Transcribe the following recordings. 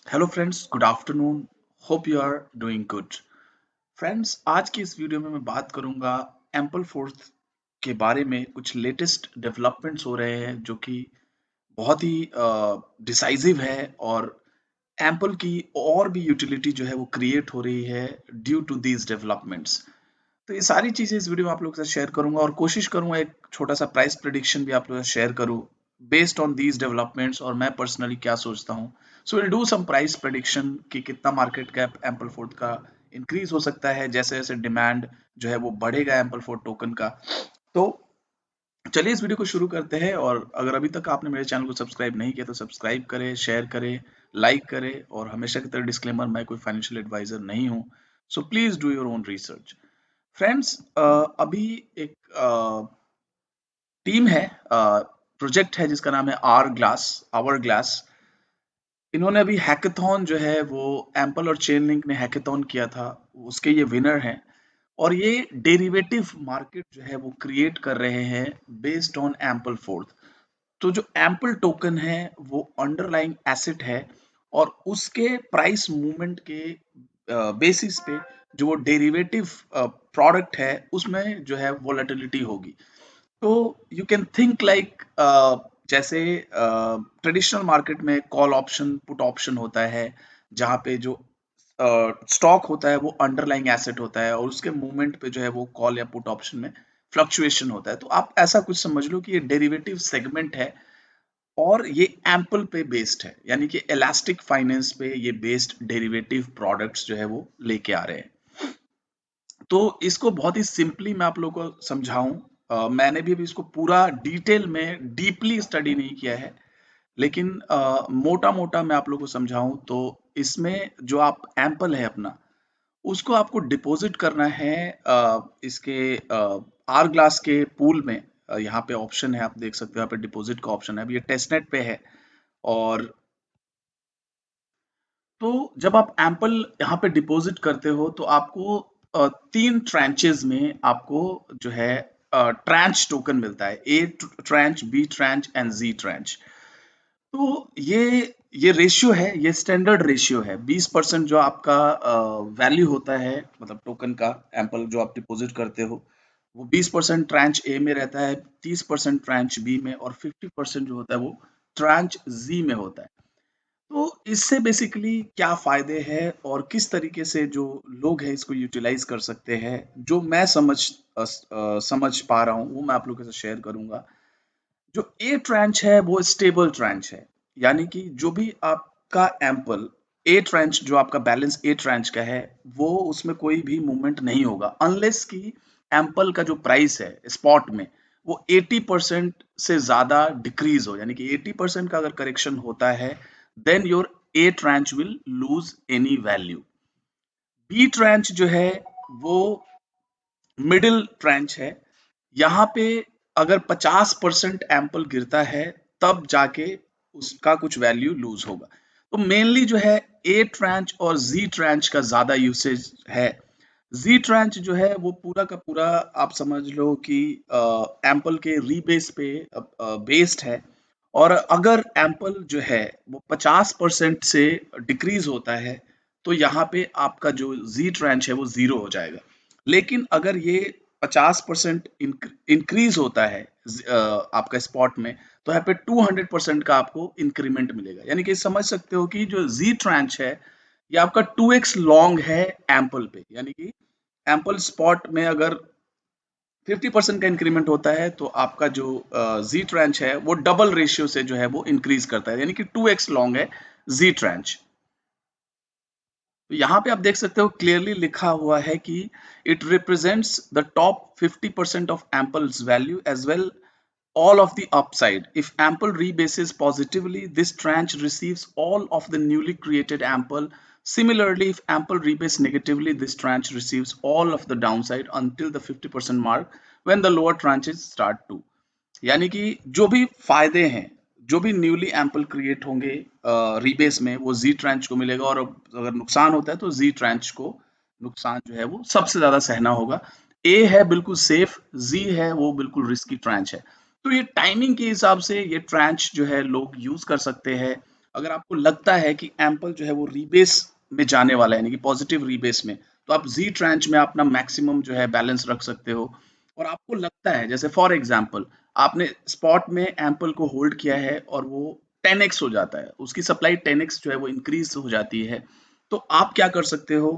Hello friends, good afternoon. Hope you are doing good. Friends, आज की इस video में मैं बात करूंगा एम्पल फोर्थ के बारे में। कुछ लेटेस्ट डेवलपमेंट्स हो रहे हैं जो कि बहुत ही डिसाइसिव है, और एम्पल की और भी यूटिलिटी जो है वो क्रिएट हो रही है ड्यू टू दीज डेवलपमेंट्स। तो ये सारी चीजें इस वीडियो में आप लोगों के साथ शेयर करूंगा, और कोशिश करूंगा एक छोटा सा प्राइस प्रिडिक्शन भी आप लोगों के साथ शेयर करूं बेस्ड ऑन दीज डेवलपमेंट्स, और मैं पर्सनली क्या सोचता हूं। So will do some price prediction कि कितना मार्केट कैप एम्पल फोर्ड का इंक्रीज हो सकता है जैसे जैसे डिमांड जो है वो बढ़ेगा एम्पल फोर्ड टोकन का। तो चलिए इस वीडियो को शुरू करते हैं, और अगर अभी तक आपने मेरे चैनल को सब्सक्राइब नहीं किया तो सब्सक्राइब करें, शेयर करें, लाइक करें, और हमेशा की तरह डिस्क्लेमर, मैं कोई फाइनेंशियल एडवाइजर नहीं हूं। So please do your own research. Friends, अभी एक टीम है, प्रोजेक्ट है जिसका नाम है आर ग्लास, आवर ग्लास। इन्होंने अभी हैकाथॉन जो है वो एम्पल और चेन लिंक ने हैकाथॉन किया था, उसके ये विनर हैं। और ये डेरिवेटिव मार्केट जो है वो क्रिएट कर रहे हैं बेस्ड ऑन एम्पल फोर्थ। तो जो एम्पल टोकन है वो अंडरलाइंग एसेट है, और उसके प्राइस मूवमेंट के बेसिस पे जो वो डेरिवेटिव प्रोडक्ट है उसमें जो है वोलेटिलिटी होगी। तो यू कैन थिंक लाइक, जैसे ट्रेडिशनल मार्केट में कॉल ऑप्शन पुट ऑप्शन होता है, जहाँ पे जो स्टॉक होता है वो अंडरलाइंग एसेट होता है, और उसके मूवमेंट पे जो है वो कॉल या पुट ऑप्शन में फ्लक्चुएशन होता है। तो आप ऐसा कुछ समझ लो कि ये डेरिवेटिव सेगमेंट है, और ये एम्पल पे बेस्ड है, यानी कि इलास्टिक फाइनेंस पे ये बेस्ड डेरिवेटिव प्रोडक्ट्स जो है वो लेके आ रहे हैं। तो इसको बहुत ही सिंपली मैं आप लोगों को समझाऊं, मैंने भी अभी इसको पूरा डिटेल में डीपली स्टडी नहीं किया है, लेकिन मोटा मोटा मैं आप लोगों को समझाऊं तो इसमें जो आप एम्पल है अपना, उसको आपको डिपॉजिट करना है इसके आर ग्लास के पूल में। यहाँ पे ऑप्शन है, आप देख सकते हो यहाँ पे डिपॉजिट का ऑप्शन है। अब ये टेस्टनेट पे है। और तो जब आप एम्पल यहाँ पे डिपॉजिट करते हो तो आपको तीन ट्रांचेस में आपको जो है ट्रांच टोकन मिलता है। A tranche, B tranche and G tranche. तो ये रेशियो है, ये स्टैंडर्ड रेशियो है। 20% जो आपका वैल्यू होता है, मतलब टोकन का, एम्पल जो आप डिपॉजिट करते हो, वो 20% ट्रांच ए में रहता है, 30% ट्रांच बी में, और 50% जो होता है वो ट्रांच जी में होता है। तो इससे बेसिकली क्या फायदे हैं और किस तरीके से जो लोग हैं इसको यूटिलाइज कर सकते हैं, जो मैं समझ पा रहा हूँ वो मैं आप लोगों के साथ शेयर करूंगा। जो ए ट्रांच है वो स्टेबल ट्रांच है, यानी कि जो भी आपका एम्पल ए ट्रांच, जो आपका बैलेंस ए ट्रांच का है, वो उसमें कोई भी मूवमेंट नहीं होगा अनलेस कि एम्पल का जो प्राइस है स्पॉट में वो 80% से ज्यादा डिक्रीज हो, यानी कि 80% का अगर करेक्शन होता है, then your A tranche will lose any value. B tranche जो है वो मिडिल ट्रेंच है। यहाँ पे अगर 50% एम्पल गिरता है तब जाके उसका कुछ वैल्यू लूज होगा। तो मेनली जो है ए ट्रेंच और जी ट्रेंच का ज्यादा यूसेज है। जी ट्रेंच जो है वो पूरा का पूरा आप समझ लो कि एम्पल के रीबेस पे बेस्ड है। और अगर एम्पल जो है वो 50% से डिक्रीज होता है तो यहाँ पे आपका जो जी ट्रेंच है वो जीरो हो जाएगा। लेकिन अगर ये 50% इंक्रीज होता है आपका स्पॉट में, तो यहाँ पे 200% का आपको इंक्रीमेंट मिलेगा। यानी कि समझ सकते हो कि जो जी ट्रांच है ये आपका 2x लॉन्ग है एम्पल पे। यानी कि एम्पल स्पॉट में अगर 50% का इंक्रीमेंट होता है तो आपका जो जी ट्रांच है वो डबल रेशियो से जो है वो इंक्रीज करता है, यानी कि 2x लॉन्ग है जी ट्रांच। तो यहाँ पे आप देख सकते हो क्लियरली लिखा हुआ है कि it represents the top 50% of Ampl's value as well all of the upside. If ample rebases positively, this tranche receives all of the newly created ample. Similarly, if ample rebase negatively, this tranche receives all of the downside until the 50% mark when the lower tranches start to. यानी कि जो भी फायदे हैं, जो भी newly ample create होंगे rebase में, वो जी ट्रांच को मिलेगा, और अगर नुकसान होता है तो जी ट्रांच को नुकसान जो है वो सबसे ज्यादा सहना होगा। ए है बिल्कुल सेफ, जी है वो बिल्कुल रिस्की ट्रांच है। तो ये टाइमिंग के हिसाब से ये ट्रांच जो है लोग यूज कर सकते हैं अगर आपको लगता है कि एम्पल जो है वो रीबेस में जाने वाला है, यानी कि पॉजिटिव रीबेस में, तो आप जी ट्रांच में अपना मैक्सिमम जो है बैलेंस रख सकते हो। और आपको लगता है, जैसे फॉर एग्जांपल आपने स्पॉट में एम्पल को होल्ड किया है और वो 10x हो जाता है, उसकी सप्लाई 10x जो है वो इंक्रीज हो जाती है, तो आप क्या कर सकते हो?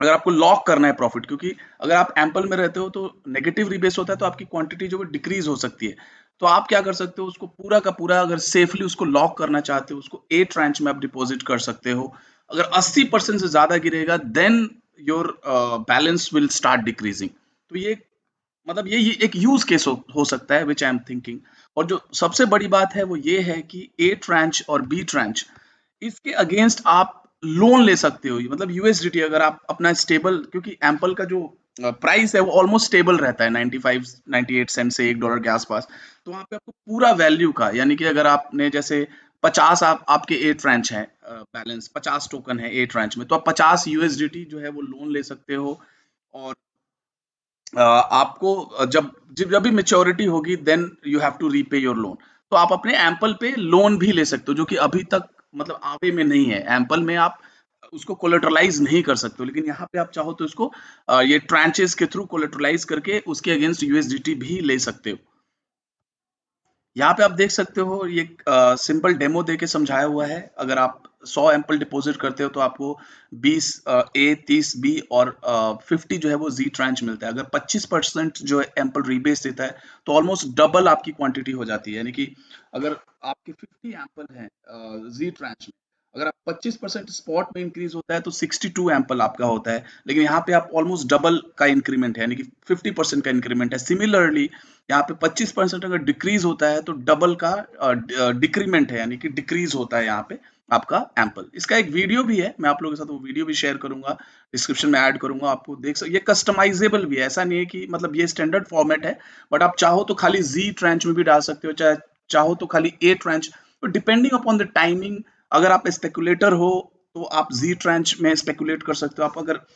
अगर आपको लॉक करना है प्रॉफिट, क्योंकि अगर आप एम्पल में रहते हो तो नेगेटिव रीबेस होता है, तो आपकी क्वांटिटी जो है डिक्रीज हो सकती है। तो आप क्या कर सकते हो, उसको पूरा का पूरा अगर सेफली उसको लॉक करना चाहते हो, उसको ए ट्रांच में आप डिपॉजिट कर सकते हो। अगर 80% से ज्यादा गिरेगा, then your balance will start decreasing. तो ये मतलब ये एक यूज केस हो सकता है विच आई एम थिंकिंग। और जो सबसे बड़ी बात है वो ये है कि ए ट्रांच और बी ट्रांच, इसके अगेंस्ट आप लोन ले सकते हो। मतलब यूएसडीटी अगर आप अपना स्टेबल, क्योंकि एम्पल का जो प्राइस है वो ऑलमोस्ट स्टेबल रहता है 95 98 सेंट से $1 के आसपास। तो वहां पे आपको पूरा वैल्यू का, यानी कि अगर आपने जैसे 50 आपके ए ट्रांच है, बैलेंस 50 टोकन है ए ट्रांच में, तो आप 50 यूएसडीटी जो है वो लोन ले सकते हो। और आपको जब जब जब भी मेच्योरिटी होगी, then you have to repay your loan. तो आप अपने एम्पल पे लोन भी ले सकते हो, जो कि अभी तक मतलब आवे में नहीं है। एम्पल में आप उसको कोलेटरलाइज नहीं कर सकते हो, लेकिन यहाँ पे आप चाहो तो इसको ये ट्रांचेस के थ्रू कोलेटरलाइज करके उसके अगेंस्ट यूएसडीटी भी ले सकते हो। यहाँ पे आप देख सकते हो, ये सिंपल डेमो दे के समझाया हुआ है। अगर आप 100 एम्पल डिपॉजिट करते हो तो आपको 20 ए, 30 बी और 50 जो है वो जी ट्रांच मिलता है। अगर 25% जो है एम्पल रीबेस देता है, तो ऑलमोस्ट डबल आपकी क्वांटिटी हो जाती है। यानी कि अगर आपके 50 एम्पल हैं जी ट्रांच में, अगर आप 25% स्पॉट में इंक्रीज होता है तो 62 एम्पल आपका होता है। लेकिन यहाँ पे आप ऑलमोस्ट डबल का इंक्रीमेंट है, यानी कि 50% का इंक्रीमेंट है। सिमिलरली यहाँ पे 25% अगर डिक्रीज होता है तो डबल का डिक्रीमेंट है, यानी कि डिक्रीज होता है यहाँ पे आपका एम्पल। इसका एक वीडियो भी है, मैं आप लोगों के साथ वो वीडियो भी शेयर करूंगा, डिस्क्रिप्शन में ऐड करूंगा, आपको देख सकते। ये कस्टमाइजेबल भी है, ऐसा नहीं है कि मतलब ये स्टैंडर्ड फॉर्मेट है। बट आप चाहो तो खाली जी ट्रेंच में भी डाल सकते हो, चाहे चाहो तो खाली ए ट्रेंच। तो डिपेंडिंग अपॉन द टाइमिंग, अगर आप स्पेकुलेटर हो तो आप जी ट्रेंच में स्पेकुलेट कर सकते हो। आप अगर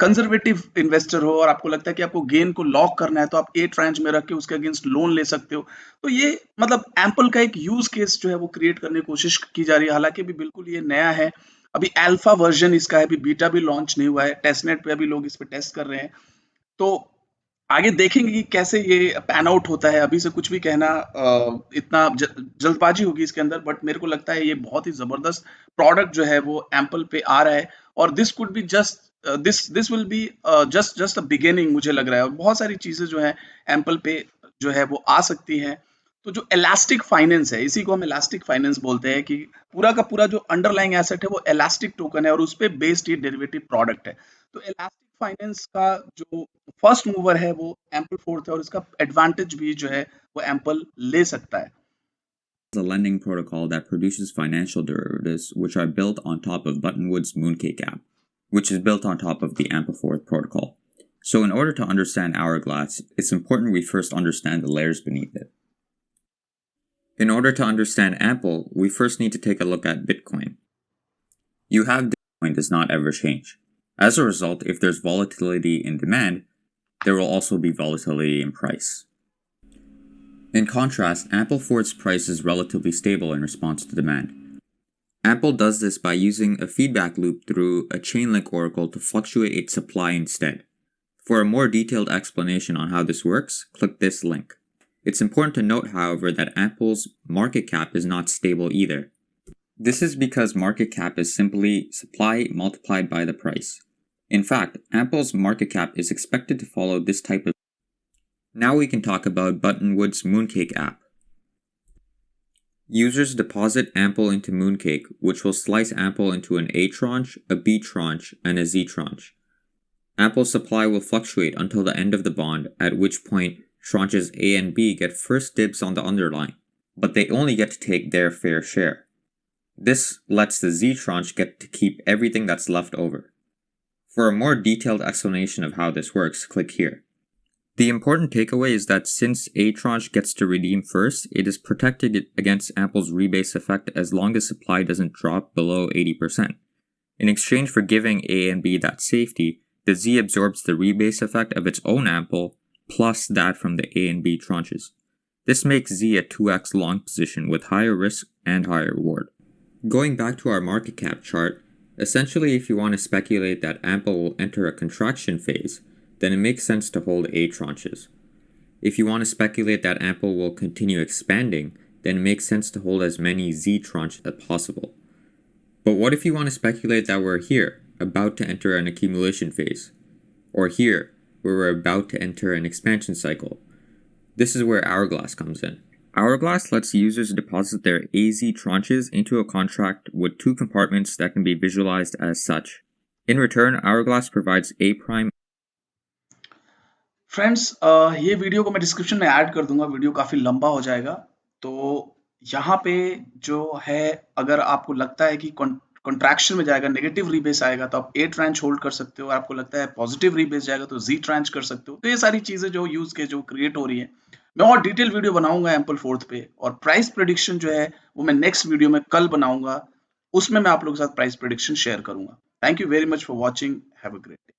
कंजर्वेटिव इन्वेस्टर हो और आपको लगता है कि आपको गेन को लॉक करना है, तो आप ए ट्रांच में रख के उसके अगेंस्ट लोन ले सकते हो। तो ये मतलब एम्पल का एक यूज केस जो है वो क्रिएट करने की कोशिश की जा रही है। हालांकि अभी बिल्कुल ये नया है, अभी अल्फा वर्जन इसका है, अभी बीटा भी लॉन्च नहीं हुआ है, टेस्टनेट पे अभी लोग इस पे टेस्ट कर रहे हैं। तो आगे देखेंगे कि कैसे ये पैन आउट होता है। अभी से कुछ भी कहना इतना जल्दबाजी होगी इसके अंदर, बट मेरे को लगता है ये बहुत ही जबरदस्त प्रोडक्ट जो है वो एम्पल पे आ रहा है। और this could be just this will be just just a beginning, मुझे लग रहा है। और बहुत सारी चीजें जो है एम्पल पे जो है वो आ सकती हैं। तो जो इलास्टिक फाइनेंस है, इसी को हम इलास्टिक फाइनेंस बोलते हैं, कि पूरा का पूरा जो अंडरलाइंग एसेट है वो इलास्टिक टोकन है और उस पे बेस्ड ये डेरिवेटिव प्रोडक्ट है। तो इलास्टिक फाइनेंस का जो फर्स्ट मूवर है वो एम्पल फोर्थ है, और इसका एडवांटेज भी जो है वो एम्पल ले सकता है। A lending protocol that produces financial derivatives which are built on top of Buttonwood's Mooncake app, which is built on top of the Ampleforth protocol. So in order to understand Hourglass, it's important we first understand the layers beneath it. In order to understand Ample, we first need to take a look at Bitcoin. You have Bitcoin does not ever change. As a result, if there's volatility in demand, there will also be volatility in price. In contrast, Ampleforth's price is relatively stable in response to demand. Ample does this by using a feedback loop through a Chainlink oracle to fluctuate its supply instead. For a more detailed explanation on how this works, click this link. It's important to note, however, that Ample's market cap is not stable either. This is because market cap is simply supply multiplied by the price. In fact, Ample's market cap is expected to follow this type of. Now we can talk about Buttonwood's Mooncake app. Users deposit Ample into Mooncake, which will slice Ample into an A tranche, a B tranche, and a Z tranche. Ample's supply will fluctuate until the end of the bond, at which point tranches A and B get first dibs on the underlying, but they only get to take their fair share. This lets the Z tranche get to keep everything that's left over. For a more detailed explanation of how this works, click here. The important takeaway is that since A tranche gets to redeem first, it is protected against Ample's rebase effect as long as supply doesn't drop below 80%. In exchange for giving A and B that safety, the Z absorbs the rebase effect of its own Ample plus that from the A and B tranches. This makes Z a 2x long position with higher risk and higher reward. Going back to our market cap chart, essentially if you want to speculate that Ample will enter a contraction phase, then it makes sense to hold A tranches. If you want to speculate that Ample will continue expanding, then it makes sense to hold as many Z tranches as possible. But what if you want to speculate that we're here, about to enter an accumulation phase? Or here, where we're about to enter an expansion cycle? This is where Hourglass comes in. Hourglass lets users deposit their AZ tranches into a contract with two compartments that can be visualized as such. In return, Hourglass provides A prime. Friends ये video को मैं description में add कर दूंगा, video काफ़ी लंबा हो जाएगा। तो यहाँ पे जो है, अगर आपको लगता है कि कॉन्ट्रैक्शन में जाएगा, नेगेटिव रीबेस आएगा, तो आप ए ट्रांच होल्ड कर सकते हो। आपको लगता है पॉजिटिव रीबेस जाएगा तो जी ट्रांच कर सकते हो। तो ये सारी चीज़ें जो यूज़ के जो क्रिएट हो रही है, मैं और डिटेल वीडियो बनाऊंगा एम्पल फोर्थ पे, और प्राइस प्रिडिक्शन जो है वो मैं नेक्स्ट वीडियो में कल बनाऊंगा। उसमें मैं आप लोगों के साथ प्राइस प्रिडिक्शन शेयर करूंगा। Thank you very much for watching. Have a great day.